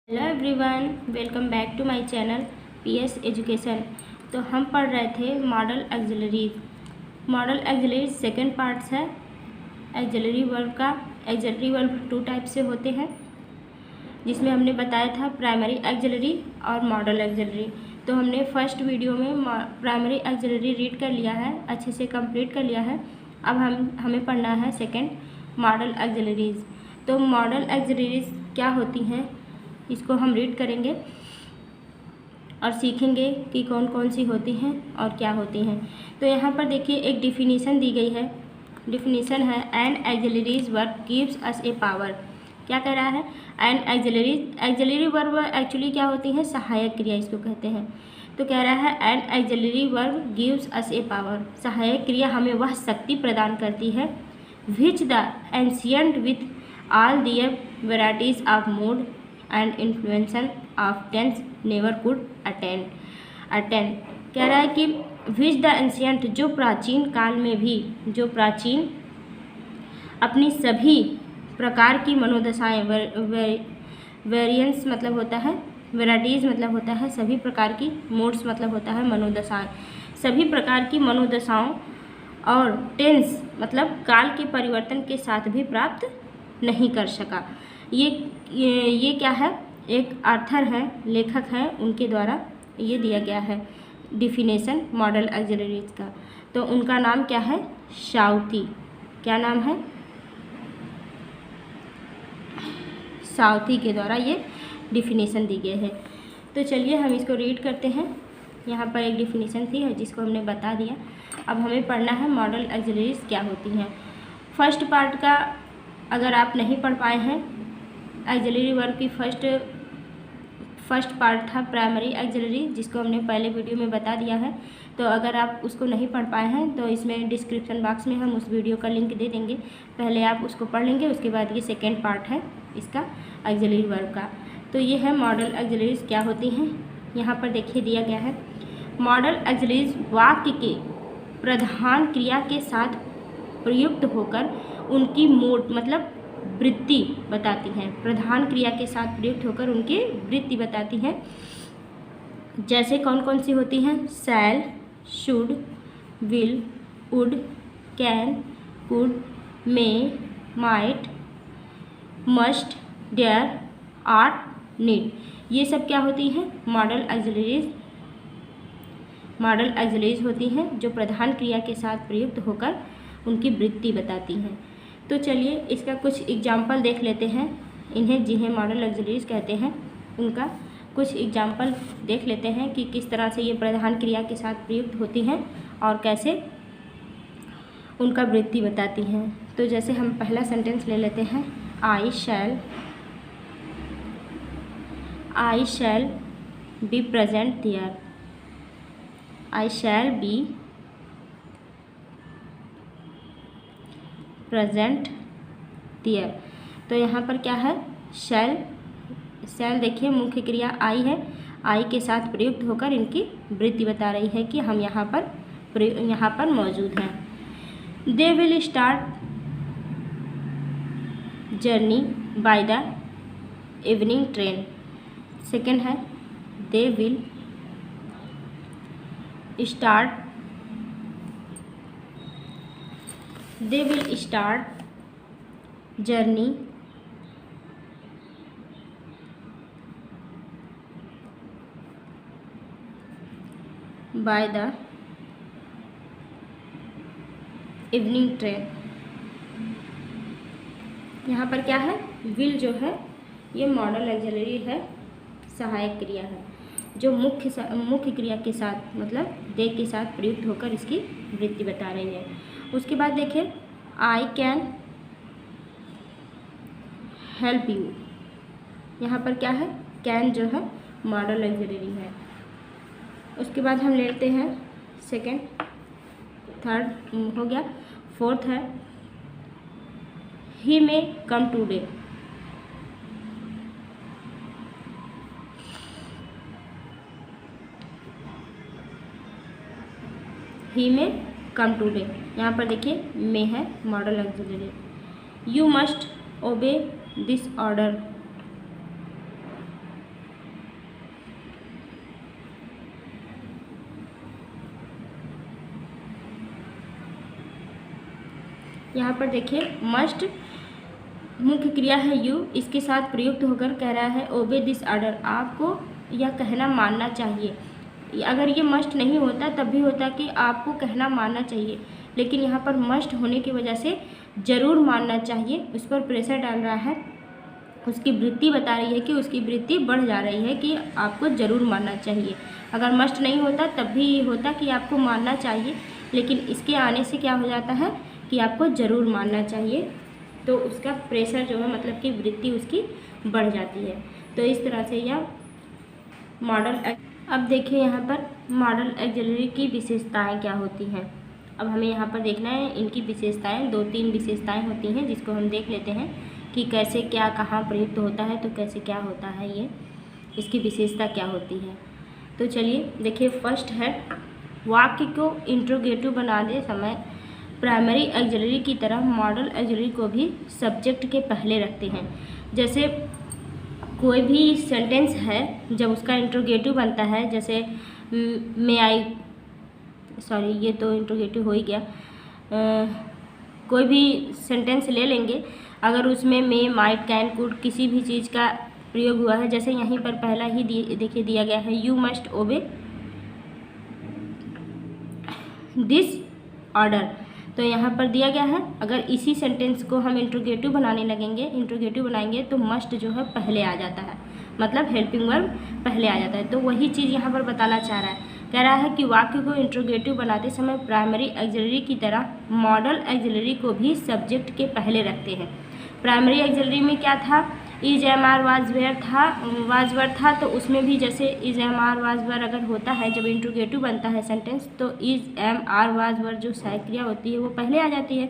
Hello everyone, welcome back to my channel PS education. तो हम पढ़ रहे थे modal auxiliaries. Modal auxiliaries second parts है ऑक्सिलरी वर्ब का। ऑक्सिलरी वर्ब टू टाइप से होते हैं, जिसमें हमने बताया था प्राइमरी ऑक्सिलरी और मॉडल ऑक्सिलरी। तो हमने फर्स्ट वीडियो में प्राइमरी ऑक्सिलरी रीड कर लिया है, अच्छे से कंप्लीट कर लिया है। अब हमें पढ़ना है सेकंड मॉडल ऑक्सिलरीज। तो मॉडल ऑक्सिलरीज क्या होती हैं, इसको हम रीड करेंगे और सीखेंगे कि कौन कौन सी होती हैं और क्या होती हैं। तो यहाँ पर देखिए एक डिफिनीशन दी गई है। डिफिनीशन है an auxiliaries verb gives us a power. क्या कह रहा है? एन ऑक्सिलरी वर्ब एक्चुअली क्या होती है? सहायक क्रिया इसको कहते हैं। तो कह रहा है an auxiliary verb gives us a power. सहायक क्रिया हमें वह शक्ति प्रदान करती है which the ancient with all their varieties of mood and inflexion of tense never could attend. कह रहा है कि विच द एंशियंट, जो प्राचीन काल में भी, जो प्राचीन अपनी सभी प्रकार की मनोदशाएं, वेरिएंस मतलब होता है, वेराइटीज़ मतलब होता है सभी प्रकार की, मूड्स मतलब होता है मनोदशाएं, सभी प्रकार की मनोदशाओं, और टेंस मतलब काल के परिवर्तन के साथ भी प्राप्त नहीं कर सका। ये क्या है? एक ऑथर है, लेखक है, उनके द्वारा ये दिया गया है डिफिनेशन मॉडल ऑक्सिलरीज का। तो उनका नाम क्या है? साउथी। क्या नाम है? साउथी के द्वारा ये डिफिनेशन दी गई है। तो चलिए हम इसको रीड करते हैं। यहाँ पर एक डिफिनेशन थी जिसको हमने बता दिया। अब हमें पढ़ना है मॉडल ऑक्सिलरीज क्या होती हैं। फर्स्ट पार्ट का अगर आप नहीं पढ़ पाए हैं, ऑक्सिलरी वर्ब की फर्स्ट पार्ट था प्राइमरी ऑक्सिलरी, जिसको हमने पहले वीडियो में बता दिया है। तो अगर आप उसको नहीं पढ़ पाए हैं तो इसमें डिस्क्रिप्शन बॉक्स में हम उस वीडियो का लिंक दे देंगे, पहले आप उसको पढ़ लेंगे, उसके बाद ये सेकेंड पार्ट है इसका ऑक्सिलरी वर्ब का। तो ये है मॉडल ऑक्सिलरीज क्या होती हैं। यहाँ पर देखिए दिया गया है, मॉडल ऑक्सिलरीज वाक्य के प्रधान क्रिया के साथ प्रयुक्त होकर उनकी मोड मतलब वृत्ति बताती हैं। प्रधान क्रिया के साथ प्रयुक्त होकर उनकी वृत्ति बताती हैं। जैसे कौन कौन सी होती हैं? Shall, should, will, would, can, could, may, might, must, dare, ought, need. ये सब क्या होती हैं? मॉडल ऑक्सिलरीज होती हैं, जो प्रधान क्रिया के साथ प्रयुक्त होकर उनकी वृत्ति बताती हैं। तो चलिए इसका कुछ एग्जाम्पल देख लेते हैं। इन्हें जिन्हें मॉडल ऑक्सिलरीज कहते हैं उनका कुछ एग्जाम्पल देख लेते हैं कि किस तरह से ये प्रधान क्रिया के साथ प्रयुक्त होती हैं और कैसे उनका वृत्ति बताती हैं। तो जैसे हम पहला सेंटेंस ले लेते हैं, I shall be present there. I shall be present there. तो यहाँ पर क्या है? शैल देखिए मुख्य क्रिया आई है, आई के साथ प्रयुक्त होकर इनकी वृत्ति बता रही है कि हम यहाँ पर मौजूद हैं। They will start journey by the evening train. Second है, they will start journey by the evening train. यहाँ पर क्या है? विल जो है ये मॉडल ऑक्सिलरी है, सहायक क्रिया है, जो मुख्य क्रिया के साथ मतलब दे के साथ प्रयुक्त होकर इसकी वृत्ति बता रही है। उसके बाद देखिए, आई कैन हेल्प यू। यहाँ पर क्या है? कैन जो है मॉडल ऑक्सिलरी है। उसके बाद हम लेते हैं सेकेंड, थर्ड हो गया, फोर्थ है, ही मे कम टूडे। ही मे कम टूडे। यहाँ पर देखिए मे है मॉडल ऑक्सिलरी। यू मस्ट ओबे दिस ऑर्डर। यहाँ पर देखिए मस्ट मुख्य क्रिया है यू, इसके साथ प्रयुक्त होकर कह रहा है ओबे दिस ऑर्डर, आपको यह कहना मानना चाहिए। अगर ये मस्ट नहीं होता तब भी होता कि आपको कहना मानना चाहिए, लेकिन यहाँ पर मस्ट होने की वजह से ज़रूर मानना चाहिए, उस पर प्रेशर डाल रहा है, उसकी वृत्ति बता रही है कि उसकी वृत्ति बढ़ जा रही है कि आपको ज़रूर मानना चाहिए। अगर मस्ट नहीं होता तब भी ये होता कि आपको मानना चाहिए, लेकिन इसके आने से क्या हो जाता है कि आपको ज़रूर मानना चाहिए, तो उसका प्रेशर जो है मतलब कि वृत्ति उसकी बढ़ जाती है। तो इस तरह से यह मॉडल। अब देखिए यहाँ पर मॉडल ऑक्सिलरी की विशेषताएं क्या होती हैं। अब हमें यहाँ पर देखना है इनकी विशेषताएं, 2-3 विशेषताएं होती हैं जिसको हम देख लेते हैं कि कैसे क्या कहाँ प्रयुक्त होता है, तो कैसे क्या होता है, ये इसकी विशेषता क्या होती है। तो चलिए देखिए, फर्स्ट है वाक्य को इंट्रोगेटिव बनाते समय प्राइमरी ऑक्सिलरी की तरह मॉडल ऑक्सिलरी को भी सब्जेक्ट के पहले रखते हैं। जैसे कोई भी सेंटेंस है जब उसका इंट्रोगेटिव बनता है, जैसे मे आई, सॉरी ये तो इंट्रोगेटिव हो ही गया, कोई भी सेंटेंस ले लेंगे, अगर उसमें मे, माइट, कैन, कुड किसी भी चीज़ का प्रयोग हुआ है, जैसे यहीं पर पहला ही देखिए दिया गया है यू मस्ट ओबे दिस ऑर्डर, तो यहाँ पर दिया गया है। अगर इसी सेंटेंस को हम इंट्रोगेटिव बनाने लगेंगे, इंट्रोगेटिव बनाएंगे तो मस्ट जो है पहले आ जाता है, मतलब हेल्पिंग वर्ब पहले आ जाता है। तो वही चीज़ यहाँ पर बताना चाह रहा है, कह रहा है कि वाक्य को इंट्रोगेटिव बनाते समय प्राइमरी ऑक्सिलरी की तरह मॉडल ऑक्सिलरी को भी सब्जेक्ट के पहले रखते हैं। प्राइमरी ऑक्सिलरी में क्या था, is am are was were था, वाज वर था, तो उसमें भी जैसे is am are was were अगर होता है, जब इंट्रोगेटिव बनता है सेंटेंस, तो is am are was were जो सहायक क्रिया होती है वो पहले आ जाती है।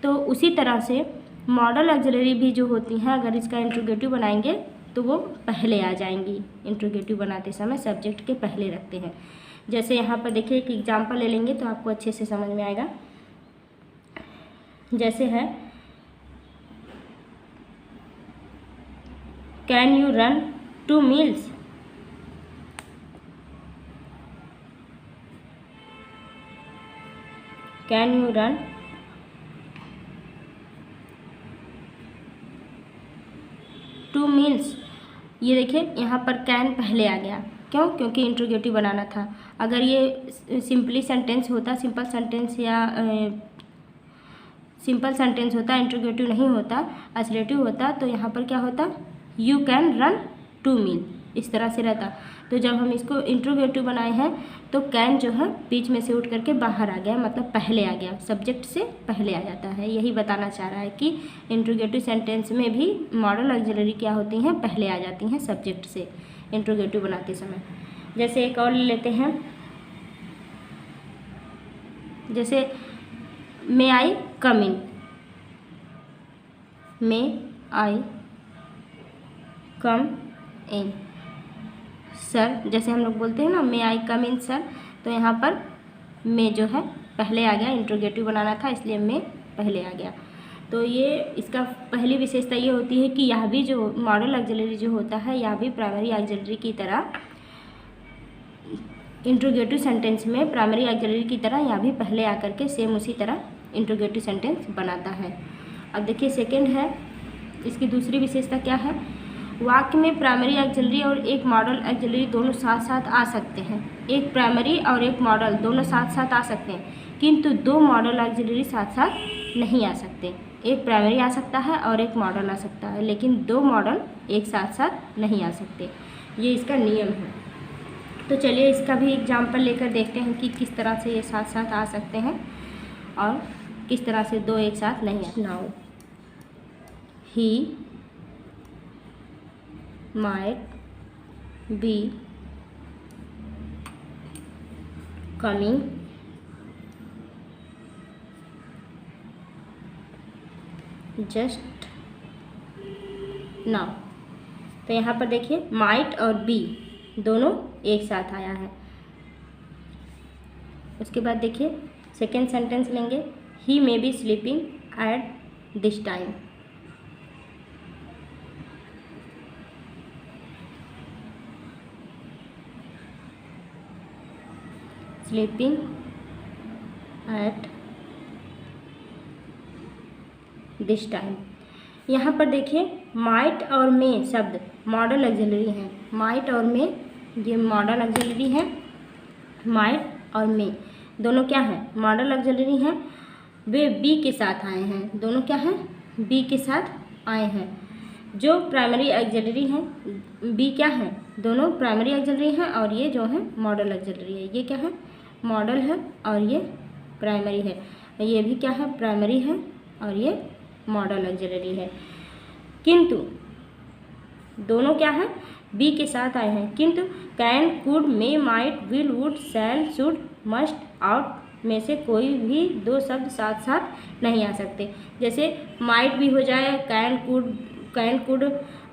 तो उसी तरह से मॉडल ऑक्सिलरी भी जो होती हैं, अगर इसका इंट्रोगेटिव बनाएंगे तो वो पहले आ जाएंगी। इंट्रोगेटिव बनाते समय सब्जेक्ट के पहले रखते हैं। जैसे यहाँ पर देखिए एक एग्जाम्पल ले लेंगे तो आपको अच्छे से समझ में आएगा। जैसे है can you run 2 meals, can you run 2 meals, ये देखिए यहाँ पर कैन पहले आ गया, क्यों, क्योंकि इंट्रोगेटिव बनाना था। अगर ये सिंपली सेंटेंस होता, सिंपल सेंटेंस या सिंपल सेंटेंस होता, इंट्रोगेटिव नहीं होता, असलेटिव होता, तो यहाँ पर क्या होता, यू कैन रन 2 मील, इस तरह से रहता। तो जब हम इसको इंट्रोगेटिव बनाए हैं तो कैन जो है बीच में से उठ करके बाहर आ गया, मतलब पहले आ गया, सब्जेक्ट से पहले आ जाता है। यही बताना चाह रहा है कि इंट्रोगेटिव सेंटेंस में भी मॉडल ऑक्सिलरी क्या होती हैं, पहले आ जाती हैं सब्जेक्ट से इंट्रोगेटिव बनाते समय। जैसे एक और ले लेते हैं, जैसे मे आई कम इन, मे आई कम इन सर, जैसे हम लोग बोलते हैं ना मे आई कम इन सर, तो यहाँ पर मे जो है पहले आ गया, इंट्रोगेटिव बनाना था इसलिए मे पहले आ गया। तो ये इसका पहली विशेषता ये होती है कि यह भी जो मॉडल ऑक्सिलरी जो होता है, यह भी प्राइमरी ऑक्सिलरी की तरह इंट्रोगेटिव सेंटेंस में प्राइमरी ऑक्सिलरी की तरह यह भी पहले आकर के सेम उसी तरह इंट्रोगेटिव सेंटेंस बनाता है। अब देखिए सेकेंड है, इसकी दूसरी विशेषता क्या है, वाक्य में प्राइमरी ऑक्सिलरी और एक मॉडल ऑक्सिलरी दोनों साथ साथ आ सकते हैं। एक प्राइमरी और एक मॉडल दोनों साथ साथ आ सकते हैं, किंतु 2 मॉडल ऑक्सिलरी साथ साथ नहीं आ सकते। एक प्राइमरी आ सकता है और एक मॉडल आ सकता है, लेकिन 2 मॉडल एक साथ साथ नहीं आ सकते, ये इसका नियम है। तो चलिए इसका भी एग्जाम्पल लेकर देखते हैं कि किस तरह से ये साथ साथ आ सकते हैं और किस तरह से 2 एक साथ नहीं आ। Now he might be coming just now, तो यहाँ पर देखिए might और be दोनों एक साथ आया है। उसके बाद देखिए सेकेंड सेंटेंस लेंगे, he may be sleeping at this time, sleeping at this time. यहाँ पर देखिए माइट और मे शब्द मॉडल ऑक्सिलरी हैं। माइट और मे ये मॉडल ऑक्सिलरी है। माइट और मे दोनों क्या हैं? मॉडल ऑक्सिलरी हैं। वे बी के साथ आए हैं। दोनों क्या हैं? बी के साथ आए हैं। जो प्राइमरी ऑक्सिलरी हैं, बी क्या है? दोनों प्राइमरी ऑक्सिलरी हैं और ये जो है मॉडल ऑक्सिलरी है। ये क्या है? मॉडल है और ये प्राइमरी है। ये भी क्या है? प्राइमरी है और ये मॉडल ऑक्सिलरी है। किंतु दोनों क्या है? बी के साथ आए हैं। किंतु can, could, may, might, will, would, shall, should, must, ought में से कोई भी दो शब्द साथ साथ नहीं आ सकते। जैसे माइट भी हो जाए, कैन, कुड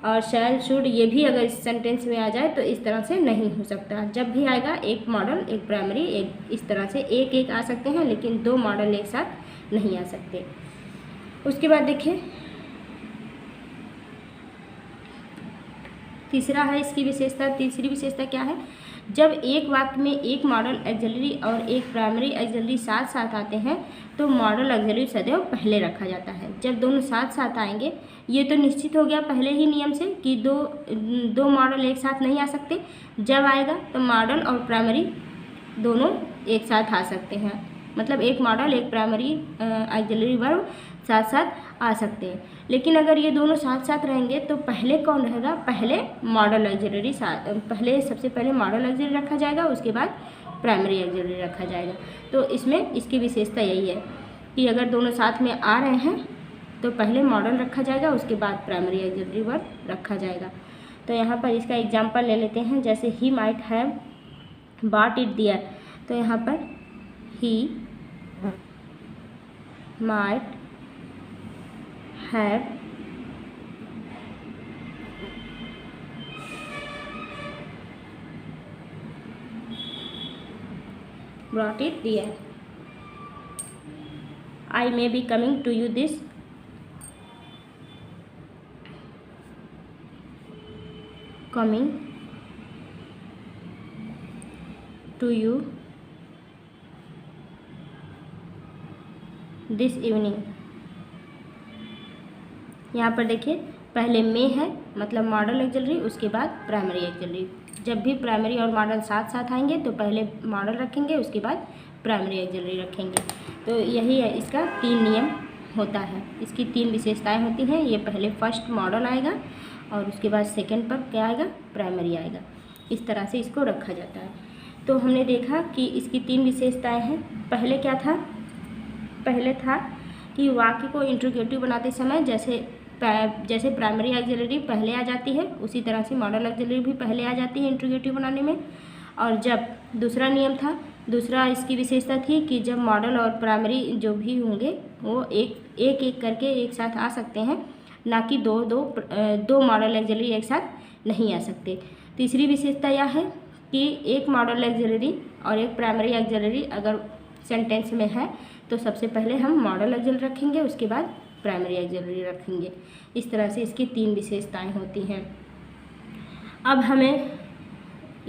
और शैल, शुड, ये भी अगर इस सेंटेंस में आ जाए तो इस तरह से नहीं हो सकता। जब भी आएगा एक मॉडल एक प्राइमरी, एक इस तरह से एक एक आ सकते हैं, लेकिन दो मॉडल एक साथ नहीं आ सकते। उसके बाद देखिए तीसरा है इसकी विशेषता। तीसरी विशेषता क्या है? जब एक वाक्य में एक मॉडल ऑक्सिलरी और एक प्राइमरी ऑक्सिलरी साथ साथ आते हैं तो मॉडल ऑक्सिलरी सदैव पहले रखा जाता है। जब दोनों साथ साथ आएंगे, ये तो निश्चित हो गया पहले ही नियम से कि दो मॉडल एक साथ नहीं आ सकते। जब आएगा तो मॉडल और प्राइमरी दोनों एक साथ आ सकते हैं। मतलब एक मॉडल एक प्राइमरी ऑक्सिलरी वर्ब साथ साथ आ सकते हैं। लेकिन अगर ये दोनों साथ साथ रहेंगे तो पहले कौन रहेगा? पहले मॉडल ऑक्सिलरी सबसे पहले मॉडल ऑक्सिलरी रखा जाएगा, उसके बाद प्राइमरी ऑक्सिलरी रखा जाएगा। तो इसमें इसकी विशेषता यही है कि अगर दोनों साथ में आ रहे हैं तो पहले मॉडल रखा जाएगा, उसके बाद प्राइमरी ऑक्सिलरी वर्ब रखा जाएगा। तो यहाँ पर इसका एग्जाम्पल ले लेते हैं। जैसे he might have bought it there, तो यहाँ पर he might have brought it there. I may be coming to you this coming to you this evening। यहाँ पर देखिए पहले में है मतलब मॉडल ऑक्सिलरी, उसके बाद प्राइमरी ऑक्सिलरी। जब भी प्राइमरी और मॉडल साथ साथ आएंगे तो पहले मॉडल रखेंगे, उसके बाद प्राइमरी ऑक्सिलरी रखेंगे। तो यही है, इसका 3 नियम होता है, इसकी 3 विशेषताएं होती हैं। ये पहले फर्स्ट मॉडल आएगा और उसके बाद सेकंड पर क्या आएगा? प्राइमरी आएगा। इस तरह से इसको रखा जाता है। तो हमने देखा कि इसकी 3 विशेषताएँ हैं। पहले क्या था? पहले था कि वाक्य को इंट्रोगेटिव बनाते समय जैसे प्राइमरी ऑक्सिलरी पहले आ जाती है, उसी तरह से मॉडल ऑक्सिलरी भी पहले आ जाती है इंट्रोगेटिव बनाने में। और जब दूसरा नियम था, दूसरा इसकी विशेषता थी कि जब मॉडल और प्राइमरी जो भी होंगे वो एक करके एक साथ आ सकते हैं, ना कि दो मॉडल ऑक्सिलरी एक साथ नहीं आ सकते। तीसरी विशेषता यह है कि एक मॉडल ऑक्सिलरी और एक प्राइमरी ऑक्सिलरी अगर सेंटेंस में है तो सबसे पहले हम मॉडल ऑक्सिलरी रखेंगे, उसके बाद प्राइमरी ऑक्सिलरी रखेंगे। इस तरह से इसकी 3 विशेषताएं होती हैं। अब हमें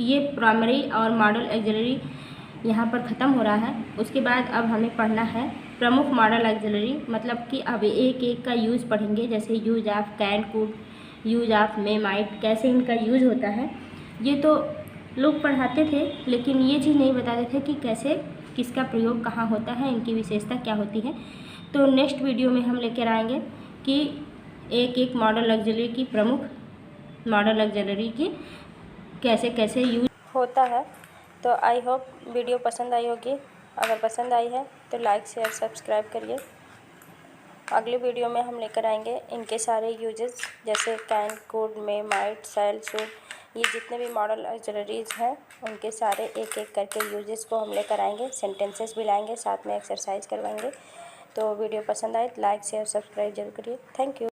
ये प्राइमरी और मॉडल ऑक्सिलरी यहाँ पर ख़त्म हो रहा है। उसके बाद अब हमें पढ़ना है प्रमुख मॉडल ऑक्सिलरी, मतलब कि अब एक एक का यूज़ पढ़ेंगे। जैसे use of can, could, use of May, might, कैसे इनका यूज़ होता है। ये तो लोग पढ़ाते थे, लेकिन ये चीज़ नहीं बताते थे कि कैसे किसका प्रयोग कहाँ होता है, इनकी विशेषता क्या होती है। तो नेक्स्ट वीडियो में हम लेकर आएंगे कि एक एक मॉडल ऑक्सिलरी की, प्रमुख मॉडल ऑक्सिलरी की कैसे कैसे यूज होता है। तो आई होप वीडियो पसंद आई होगी। अगर पसंद आई है तो लाइक शेयर सब्सक्राइब करिए। अगले वीडियो में हम लेकर आएंगे इनके सारे यूजेस, जैसे can, could, may, might, shall, should, ये जितने भी मॉडल ऑक्सिलरीज हैं उनके सारे एक एक करके यूजेस को हम लेकर आएंगे। सेंटेंसेस भी लाएंगे, साथ में एक्सरसाइज करवाएंगे। तो वीडियो पसंद आए तो लाइक शेयर सब्सक्राइब जरूर करिए। Thank you.